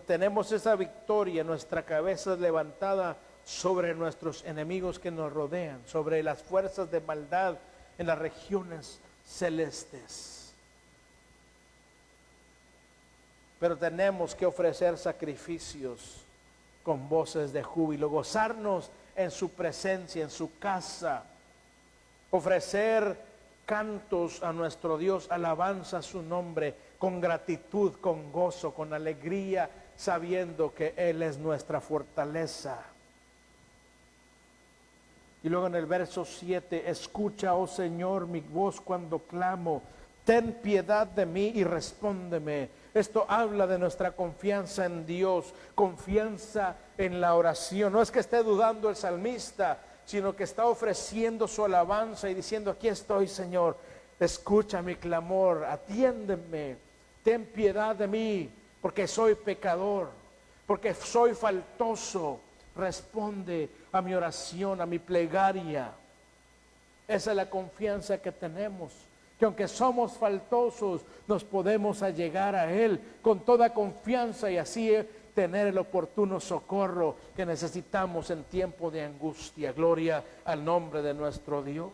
tenemos esa victoria, nuestra cabeza es levantada sobre nuestros enemigos que nos rodean, sobre las fuerzas de maldad en las regiones celestes. Pero tenemos que ofrecer sacrificios con voces de júbilo, gozarnos en su presencia, en su casa, ofrecer cantos a nuestro Dios, alabanza a su nombre, con gratitud, con gozo, con alegría, sabiendo que Él es nuestra fortaleza. Y luego en el verso 7, escucha, oh Señor, mi voz cuando clamo, ten piedad de mí y respóndeme. Esto habla de nuestra confianza en Dios, confianza en la oración. No es que esté dudando el salmista, sino que está ofreciendo su alabanza y diciendo, aquí estoy, Señor, escucha mi clamor, atiéndeme, ten piedad de mí, porque soy pecador, porque soy faltoso. Responde a mi oración, a mi plegaria. Esa es la confianza que tenemos, que aunque somos faltosos, nos podemos allegar a Él con toda confianza y así tener el oportuno socorro que necesitamos en tiempo de angustia. Gloria al nombre de nuestro Dios.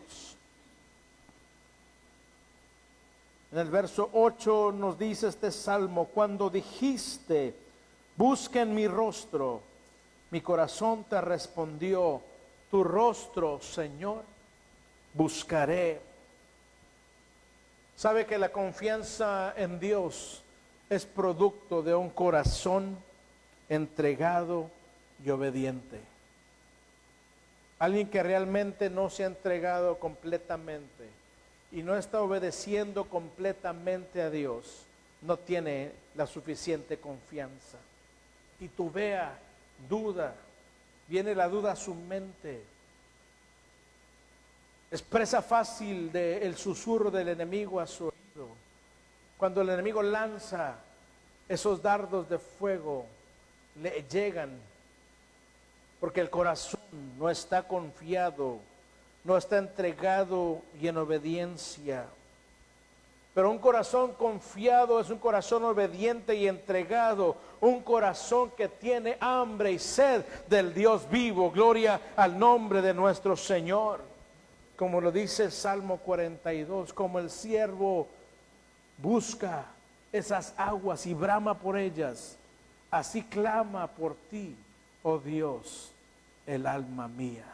En el verso 8 nos dice este salmo, cuando dijiste, busquen mi rostro, mi corazón te respondió, tu rostro, Señor, buscaré. ¿Sabe que la confianza en Dios es producto de un corazón entregado y obediente? Alguien que realmente no se ha entregado completamente y no está obedeciendo completamente a Dios, no tiene la suficiente confianza. Titubea, duda, viene la duda a su mente. Es presa fácil del susurro del enemigo a su oído. Cuando el enemigo lanza esos dardos de fuego, le llegan, porque el corazón no está confiado, no está entregado y en obediencia. Pero un corazón confiado es un corazón obediente y entregado, un corazón que tiene hambre y sed del Dios vivo. Gloria al nombre de nuestro Señor. Como lo dice el Salmo 42, como el siervo busca esas aguas y brama por ellas, así clama por ti, oh Dios, el alma mía.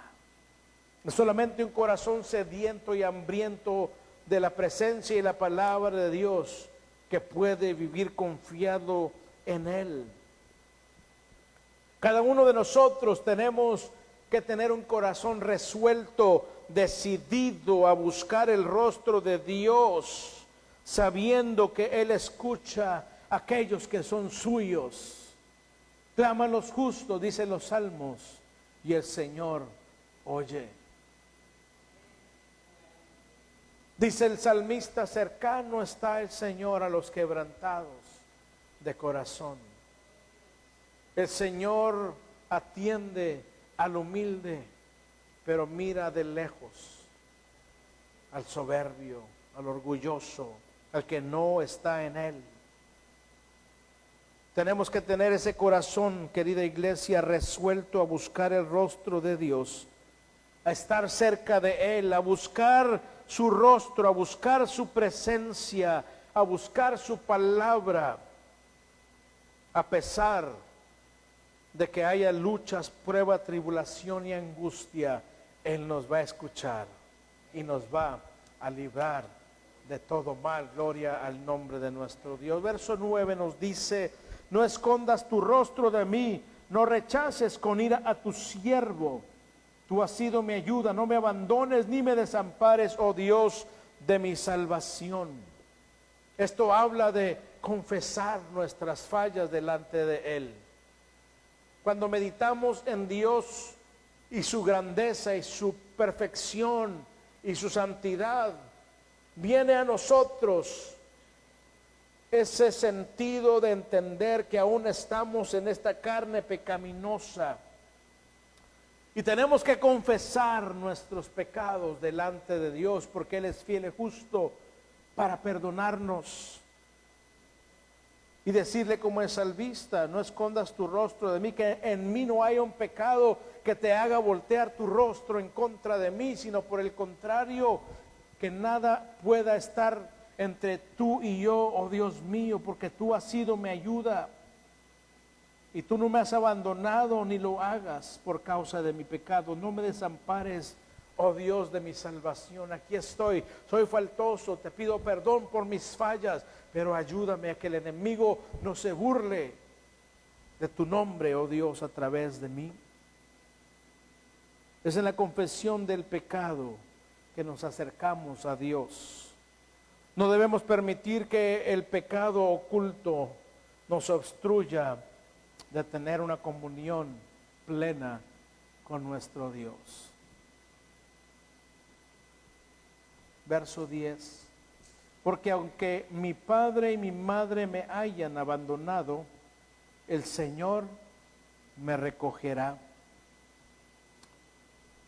No solamente un corazón sediento y hambriento de la presencia y la palabra de Dios que puede vivir confiado en Él. Cada uno de nosotros tenemos que tener un corazón resuelto, decidido a buscar el rostro de Dios, sabiendo que Él escucha a aquellos que son suyos. Claman los justos, dicen los salmos, y el Señor oye. Dice el salmista, cercano está el Señor a los quebrantados de corazón. El Señor atiende al humilde, pero mira de lejos al soberbio, al orgulloso, al que no está en él. Tenemos que tener ese corazón, querida iglesia, resuelto a buscar el rostro de Dios, a estar cerca de Él, a buscar su rostro, a buscar su presencia, a buscar su palabra, a pesar de que haya luchas, prueba, tribulación y angustia. Él nos va a escuchar y nos va a librar de todo mal. Gloria al nombre de nuestro Dios. Verso 9 nos dice: no escondas tu rostro de mí, no rechaces con ira a tu siervo. Tú has sido mi ayuda, no me abandones ni me desampares, oh Dios de mi salvación. Esto habla de confesar nuestras fallas delante de Él. Cuando meditamos en Dios y su grandeza y su perfección y su santidad, viene a nosotros ese sentido de entender que aún estamos en esta carne pecaminosa y tenemos que confesar nuestros pecados delante de Dios, porque Él es fiel y justo para perdonarnos, y decirle como el salmista: no escondas tu rostro de mí, que en mí no haya un pecado que te haga voltear tu rostro en contra de mí, sino por el contrario, que nada pueda estar entre tú y yo, oh Dios mío, porque tú has sido mi ayuda y tú no me has abandonado ni lo hagas por causa de mi pecado. No me desampares, oh Dios de mi salvación. Aquí estoy, soy faltoso, te pido perdón por mis fallas, pero ayúdame a que el enemigo no se burle de tu nombre, oh Dios, a través de mí. Es en la confesión del pecado que nos acercamos a Dios. No debemos permitir que el pecado oculto nos obstruya de tener una comunión plena con nuestro Dios. Verso 10. Porque aunque mi padre y mi madre me hayan abandonado, el Señor me recogerá.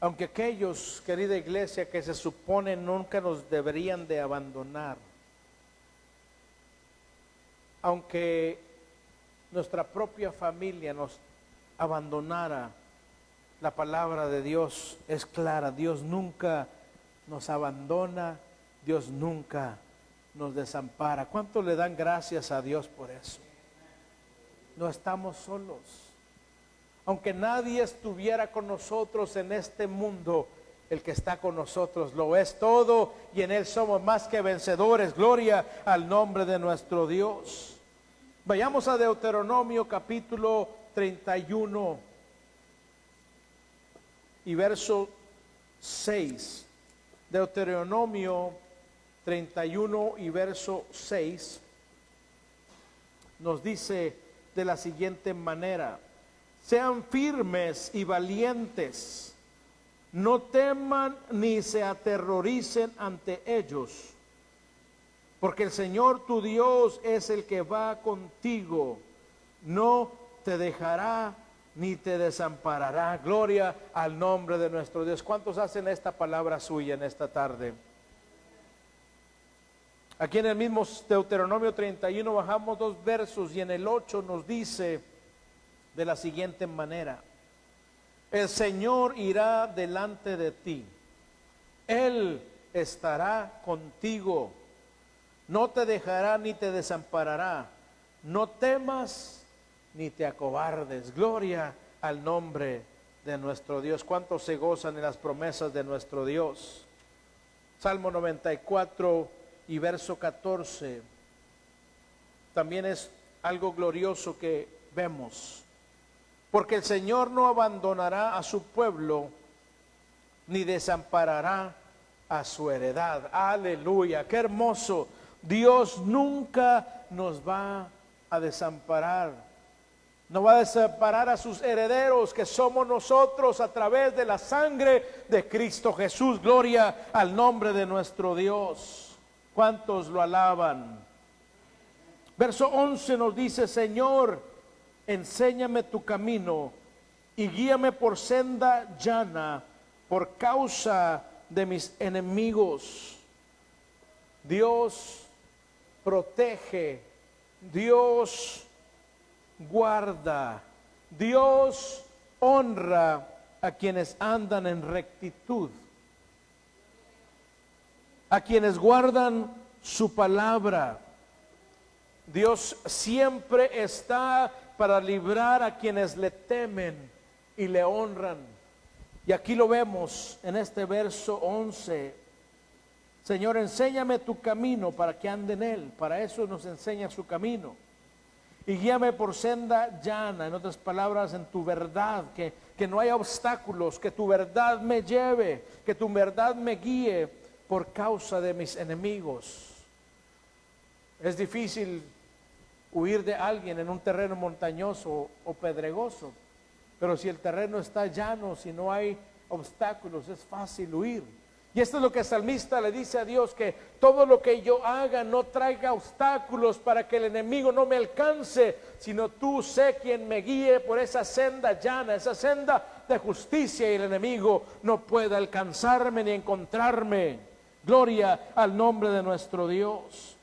Aunque aquellos, querida iglesia, que se supone nunca nos deberían de abandonar, aunque nuestra propia familia nos abandonara, la palabra de Dios es clara: Dios nunca nos abandona, Dios nunca nos desampara. ¿Cuánto le dan gracias a Dios por eso? No estamos solos. Aunque nadie estuviera con nosotros en este mundo, el que está con nosotros lo es todo, y en Él somos más que vencedores. Gloria al nombre de nuestro Dios. Vayamos a Deuteronomio capítulo 31 y verso 6. Deuteronomio 31 y verso 6 nos dice de la siguiente manera: sean firmes y valientes, no teman ni se aterroricen ante ellos, porque el Señor tu Dios es el que va contigo, no te dejará ni te desamparará. Gloria al nombre de nuestro Dios. ¿Cuántos hacen esta palabra suya en esta tarde? Aquí en el mismo Deuteronomio 31 bajamos 2 versos y en el 8 nos dice de la siguiente manera: el Señor irá delante de ti, Él estará contigo, no te dejará ni te desamparará, no temas ni te acobardes. Gloria al nombre de nuestro Dios. ¿Cuántos se gozan en las promesas de nuestro Dios? Salmo 94 y verso 14 también es algo glorioso que vemos: porque el Señor no abandonará a su pueblo, ni desamparará a su heredad. Aleluya, qué hermoso. Dios nunca nos va a desamparar. No va a desamparar a sus herederos, que somos nosotros, a través de la sangre de Cristo Jesús. Gloria al nombre de nuestro Dios. ¿Cuántos lo alaban? Verso 11 nos dice: Señor, enséñame tu camino y guíame por senda llana por causa de mis enemigos. Dios protege, Dios guarda, Dios honra a quienes andan en rectitud, a quienes guardan su palabra. Dios siempre está para librar a quienes le temen y le honran. Y aquí lo vemos en este verso 11. Señor, enséñame tu camino para que ande en él. Para eso nos enseña su camino. Y guíame por senda llana, en otras palabras, en tu verdad, que no haya obstáculos, que tu verdad me lleve, que tu verdad me guíe por causa de mis enemigos. Es difícil huir de alguien en un terreno montañoso o pedregoso, pero si el terreno está llano, si no hay obstáculos, es fácil huir. Y esto es lo que el salmista le dice a Dios, que todo lo que yo haga no traiga obstáculos para que el enemigo no me alcance, sino tú sé quien me guíe por esa senda llana, esa senda de justicia, y el enemigo no pueda alcanzarme ni encontrarme. Gloria al nombre de nuestro Dios.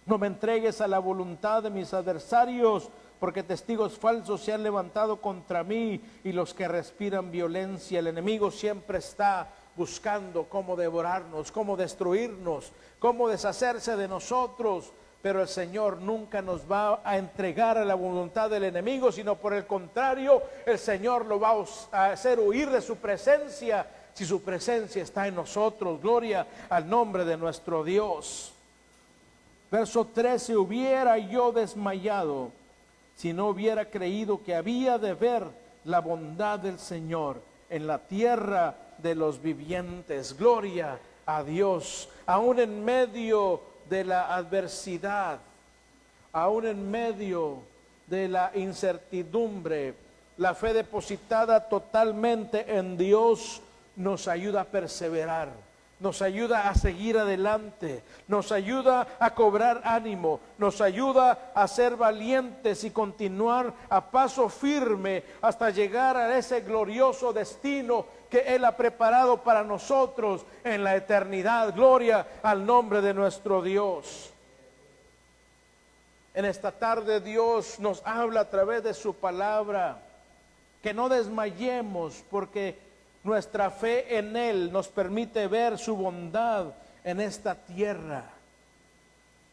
No me entregues a la voluntad de mis adversarios, porque testigos falsos se han levantado contra mí y los que respiran violencia. El enemigo siempre está buscando cómo devorarnos, cómo destruirnos, cómo deshacerse de nosotros. Pero el Señor nunca nos va a entregar a la voluntad del enemigo, sino por el contrario, el Señor lo va a hacer huir de su presencia, si su presencia está en nosotros. Gloria al nombre de nuestro Dios. Verso 13, hubiera yo desmayado si no hubiera creído que había de ver la bondad del Señor en la tierra de los vivientes. Gloria a Dios. Aún en medio de la adversidad, aún en medio de la incertidumbre, la fe depositada totalmente en Dios nos ayuda a perseverar, nos ayuda a seguir adelante, nos ayuda a cobrar ánimo, nos ayuda a ser valientes y continuar a paso firme hasta llegar a ese glorioso destino que Él ha preparado para nosotros en la eternidad. Gloria al nombre de nuestro Dios. En esta tarde Dios nos habla a través de su palabra, que no desmayemos, porque nuestra fe en Él nos permite ver su bondad en esta tierra,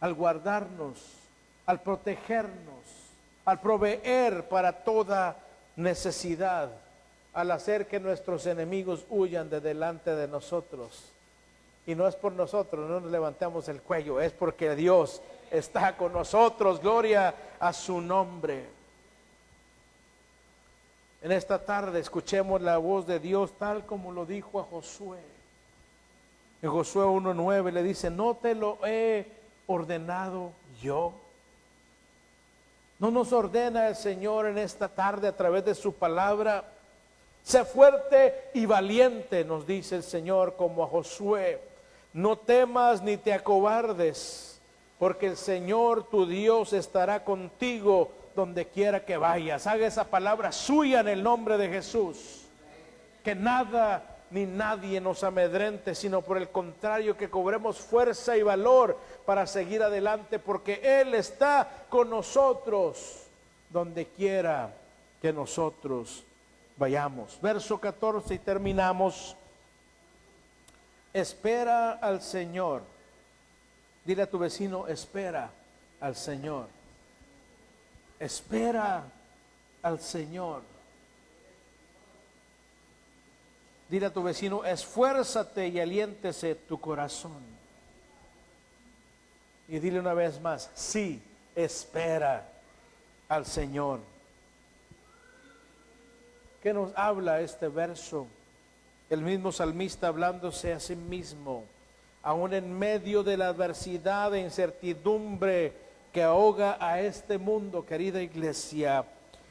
al guardarnos, al protegernos, al proveer para toda necesidad, al hacer que nuestros enemigos huyan de delante de nosotros. Y no es por nosotros, no nos levantamos el cuello, es porque Dios está con nosotros. Gloria a su nombre. En esta tarde escuchemos la voz de Dios tal como lo dijo a Josué. En Josué 1:9 le dice: ¿no te lo he ordenado yo? ¿No nos ordena el Señor en esta tarde a través de su palabra? Sé fuerte y valiente, nos dice el Señor como a Josué. No temas ni te acobardes, porque el Señor tu Dios estará contigo donde quiera que vayas. Haga esa palabra suya en el nombre de Jesús. Que nada ni nadie nos amedrente, sino por el contrario, que cobremos fuerza y valor para seguir adelante, porque Él está con nosotros donde quiera que nosotros vayamos. Verso 14 y terminamos. Espera al Señor. Dile a tu vecino: espera al Señor. Espera al Señor. Dile a tu vecino: esfuérzate y aliéntese tu corazón. Y dile una vez más: sí, espera al Señor. ¿Qué nos habla este verso? El mismo salmista hablándose a sí mismo, aún en medio de la adversidad e incertidumbre que ahoga a este mundo, querida iglesia.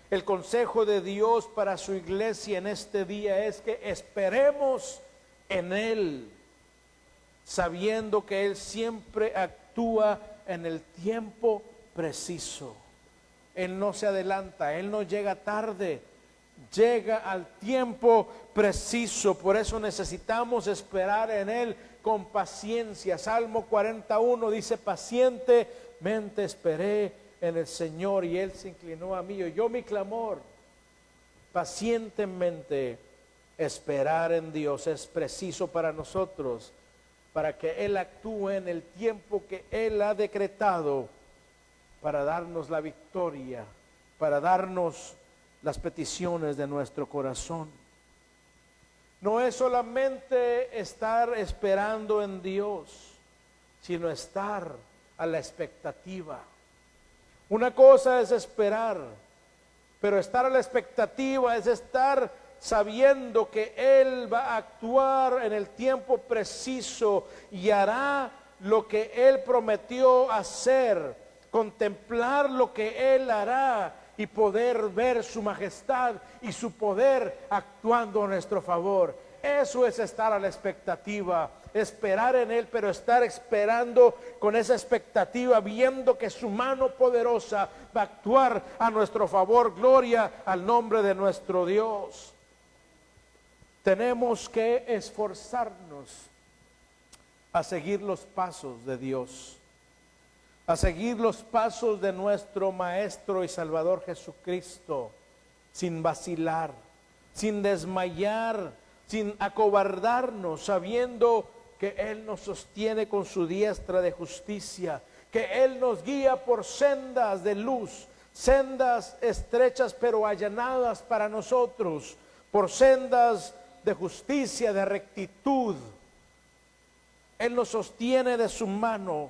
El consejo de Dios para su iglesia en este día es que esperemos en Él, sabiendo que Él siempre actúa en el tiempo preciso. Él no se adelanta, Él no llega tarde, llega al tiempo preciso. Por eso necesitamos esperar en Él con paciencia. Salmo 41 dice: pacientemente esperé en el Señor y Él se inclinó a mí y oyó mi clamor. Pacientemente esperar en Dios es preciso para nosotros, para que Él actúe en el tiempo que Él ha decretado, para darnos la victoria, para darnos las peticiones de nuestro corazón. No es solamente estar esperando en Dios, sino estar a la expectativa. Una cosa es esperar, pero estar a la expectativa es estar sabiendo que Él va a actuar en el tiempo preciso y hará lo que Él prometió hacer, contemplar lo que Él hará y poder ver su majestad y su poder actuando a nuestro favor. Eso es estar a la expectativa, esperar en Él, pero estar esperando con esa expectativa, viendo que su mano poderosa va a actuar a nuestro favor. Gloria al nombre de nuestro Dios. Tenemos que esforzarnos a seguir los pasos de Dios, a seguir los pasos de nuestro Maestro y Salvador Jesucristo, sin vacilar, sin desmayar, sin acobardarnos, sabiendo que Él nos sostiene con su diestra de justicia, que Él nos guía por sendas de luz, sendas estrechas pero allanadas para nosotros, por sendas de justicia, de rectitud. Él nos sostiene de su mano.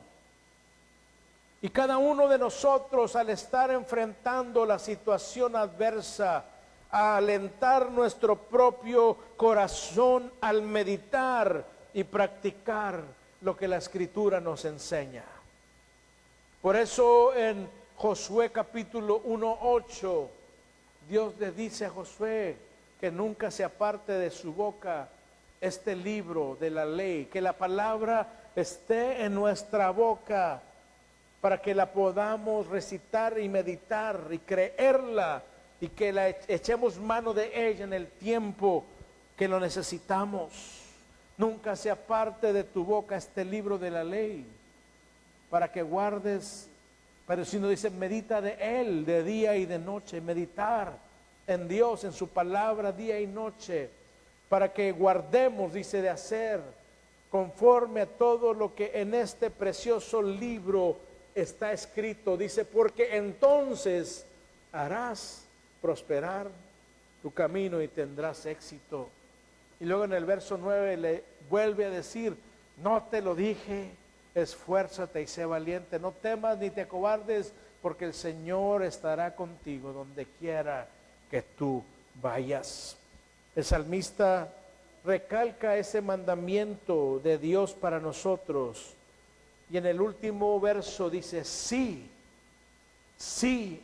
Y cada uno de nosotros, al estar enfrentando la situación adversa, a alentar nuestro propio corazón al meditar y practicar lo que la Escritura nos enseña. Por eso en Josué capítulo 1:8, Dios le dice a Josué que nunca se aparte de su boca este libro de la ley, que la palabra esté en nuestra boca para que la podamos recitar y meditar y creerla y que la echemos mano de ella en el tiempo que lo necesitamos. Nunca se aparte de tu boca este libro de la ley, para que guardes, pero si no dice, medita de él de día y de noche, meditar en Dios, en su palabra día y noche, para que guardemos, dice, de hacer conforme a todo lo que en este precioso libro está escrito. Dice, porque entonces harás prosperar tu camino y tendrás éxito. Y luego en el verso 9 le vuelve a decir, no te lo dije, esfuérzate y sé valiente, no temas ni te acobardes, porque el Señor estará contigo donde quiera que tú vayas. El salmista recalca ese mandamiento de Dios para nosotros. Y en el último verso dice, sí,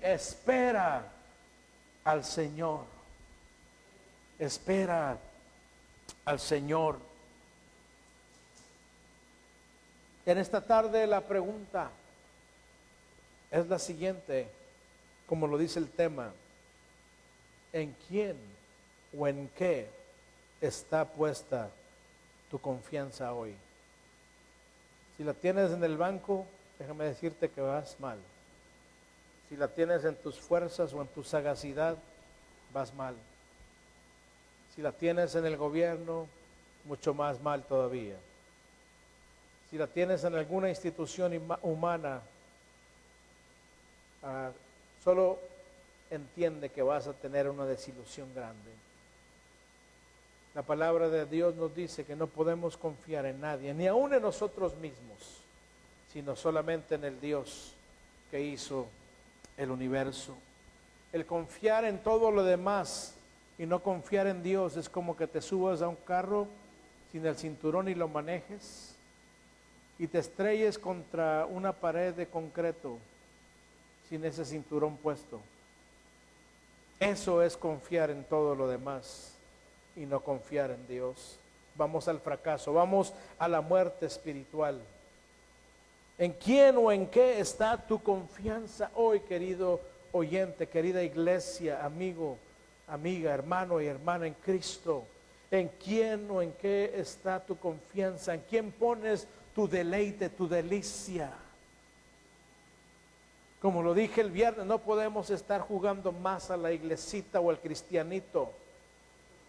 espera al Señor. Espera al Señor. En esta tarde la pregunta es la siguiente, como lo dice el tema: ¿en quién o en qué está puesta tu confianza hoy? Si la tienes en el banco, déjame decirte que vas mal. Si la tienes en tus fuerzas o en tu sagacidad, vas mal. Si la tienes en el gobierno, mucho más mal todavía. Si la tienes en alguna institución humana, solo entiende que vas a tener una desilusión grande. La palabra de Dios nos dice que no podemos confiar en nadie, ni aun en nosotros mismos, sino solamente en el Dios que hizo el universo. El confiar en todo lo demás y no confiar en Dios es como que te subas a un carro sin el cinturón y lo manejes y te estrelles contra una pared de concreto sin ese cinturón puesto. Eso es confiar en todo lo demás y no confiar en Dios. Vamos al fracaso, vamos a la muerte espiritual. ¿En quién o en qué está tu confianza hoy, querido oyente, querida iglesia, amigo, amiga, hermano y hermana en Cristo, ¿en quién o en qué está tu confianza? ¿En quién pones tu deleite, tu delicia? Como lo dije el viernes, no podemos estar jugando más a la iglesita o al cristianito.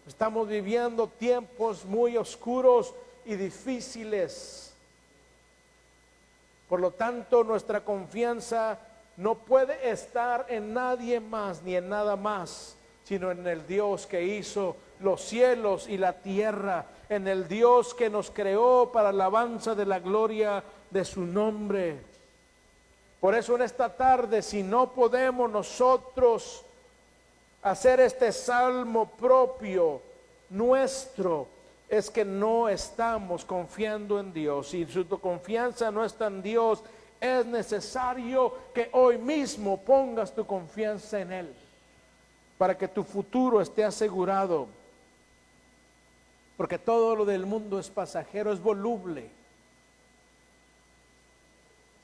Estamos viviendo tiempos muy oscuros y difíciles. Por lo tanto, nuestra confianza no puede estar en nadie más ni en nada más, sino en el Dios que hizo los cielos y la tierra, en el Dios que nos creó para alabanza de la gloria de su nombre. Por eso en esta tarde, si no podemos nosotros hacer este salmo propio nuestro, es que no estamos confiando en Dios. Si tu confianza no está en Dios, es necesario que hoy mismo pongas tu confianza en Él, para que tu futuro esté asegurado. Porque todo lo del mundo es pasajero, es voluble,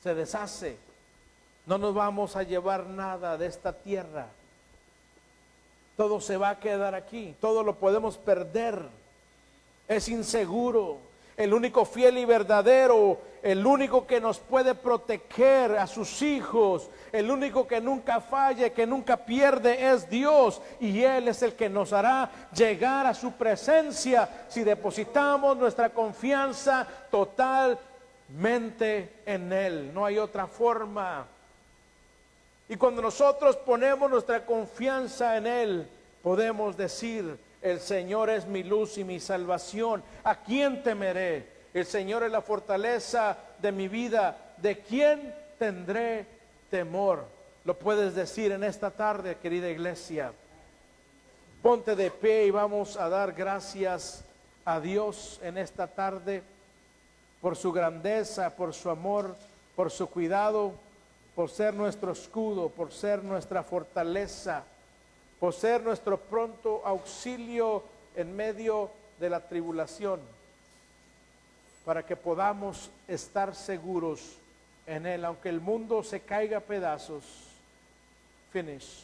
se deshace. No nos vamos a llevar nada de esta tierra. Todo se va a quedar aquí, todo lo podemos perder. Es inseguro. El único fiel y verdadero, el único que nos puede proteger a sus hijos, el único que nunca falla, que nunca pierde, es Dios. Y Él es el que nos hará llegar a su presencia si depositamos nuestra confianza totalmente en Él. No hay otra forma. Y cuando nosotros ponemos nuestra confianza en Él, podemos decir: el Señor es mi luz y mi salvación, ¿a quién temeré? El Señor es la fortaleza de mi vida, ¿de quién tendré temor? Lo puedes decir en esta tarde, querida iglesia. Ponte de pie y vamos a dar gracias a Dios en esta tarde por su grandeza, por su amor, por su cuidado, por ser nuestro escudo, por ser nuestra fortaleza, por ser nuestro pronto auxilio en medio de la tribulación, para que podamos estar seguros en Él, aunque el mundo se caiga a pedazos. Finish.